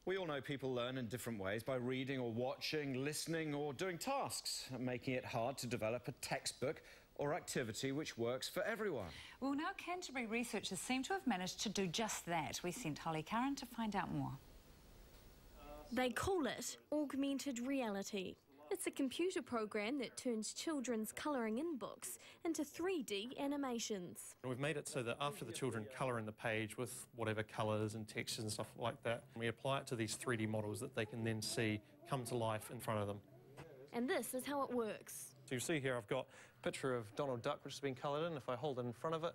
We all know people learn in different ways by reading or watching, listening or doing tasks, making it hard to develop a textbook or activity which works for everyone. Well, now Canterbury researchers seem to have managed to do just that. We sent Holly Curran to find out more. They call it augmented reality. It's a computer program that turns children's colouring in books into 3D animations. We've made it so that after the children colour in the page with whatever colours and textures and stuff like that, we apply it to these 3D models that they can then see come to life in front of them. And this is how it works. So you see here I've got a picture of Donald Duck which has been coloured in. If I hold it in front of it,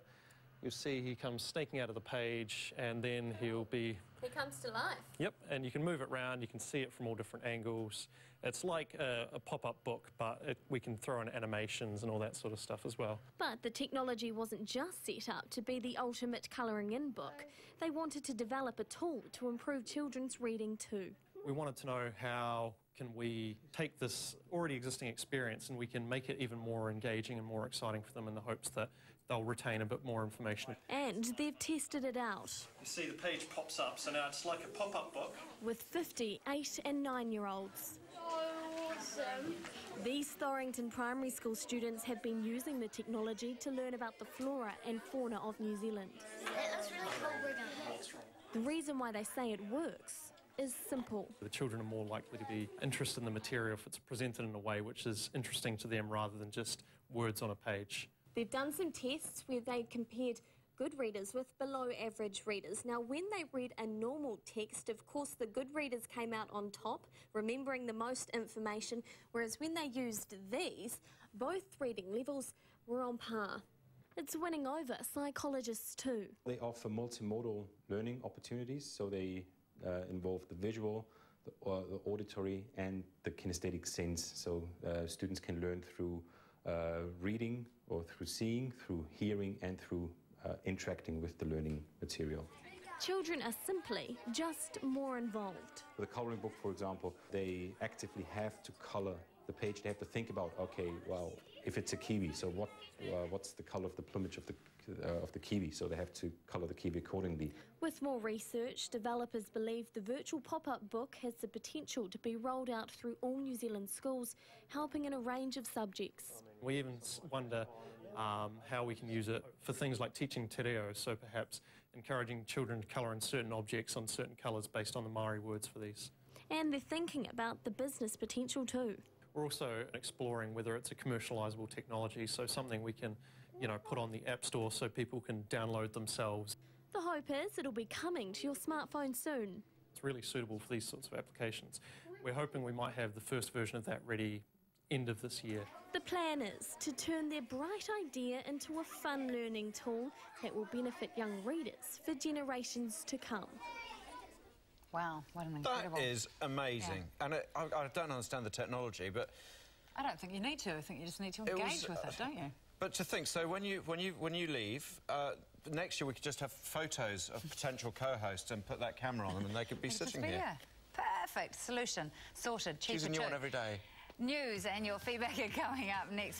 you'll see he comes snaking out of the page and then he'll be... He comes to life. Yep, and you can move it around, you can see it from all different angles. It's like a pop-up book, but we can throw in animations and all that sort of stuff as well. But the technology wasn't just set up to be the ultimate colouring in book. They wanted to develop a tool to improve children's reading too. We wanted to know how can we take this already existing experience and we can make it even more engaging and more exciting for them in the hopes that they'll retain a bit more information. And they've tested it out. You see the page pops up, so now it's like a pop-up book. With 50 8- and 9-year-olds. Oh, awesome. These Thorington Primary School students have been using the technology to learn about the flora and fauna of New Zealand. It looks really cool, Brigham. The reason why they say it works is simple. The children are more likely to be interested in the material if it's presented in a way which is interesting to them rather than just words on a page. They've done some tests where they compared good readers with below average readers. Now, when they read a normal text, of course, the good readers came out on top, remembering the most information, whereas when they used these, both reading levels were on par. It's winning over psychologists too. They offer multimodal learning opportunities, so they involve the visual, the auditory and the kinesthetic sense. So students can learn through reading or through seeing, through hearing and through interacting with the learning material. Children are simply just more involved. With a colouring book, for example, they actively have to colour the page. They have to think about, okay, well, if it's a kiwi, so what's the colour of the plumage of the kiwi? So they have to colour the kiwi accordingly. With more research, developers believe the virtual pop-up book has the potential to be rolled out through all New Zealand schools, helping in a range of subjects. We even wonder how we can use it for things like teaching te reo, so perhaps encouraging children to colour in certain objects on certain colours based on the Māori words for these. And they're thinking about the business potential too. We're also exploring whether it's a commercialisable technology, so something we can, put on the App Store so people can download themselves. The hope is it'll be coming to your smartphone soon. It's really suitable for these sorts of applications. We're hoping we might have the first version of that ready end of this year. The plan is to turn their bright idea into a fun learning tool that will benefit young readers for generations to come. Wow, what an incredible... That is amazing. Yeah. And I don't understand the technology, but... I don't think you need to. I think you just need to engage with it, don't you? But to think, so when you leave, next year we could just have photos of potential co-hosts and put that camera on them and they could be sitting here. Yeah, perfect solution. Sorted. Choose a new one every day. News and your feedback are coming up next.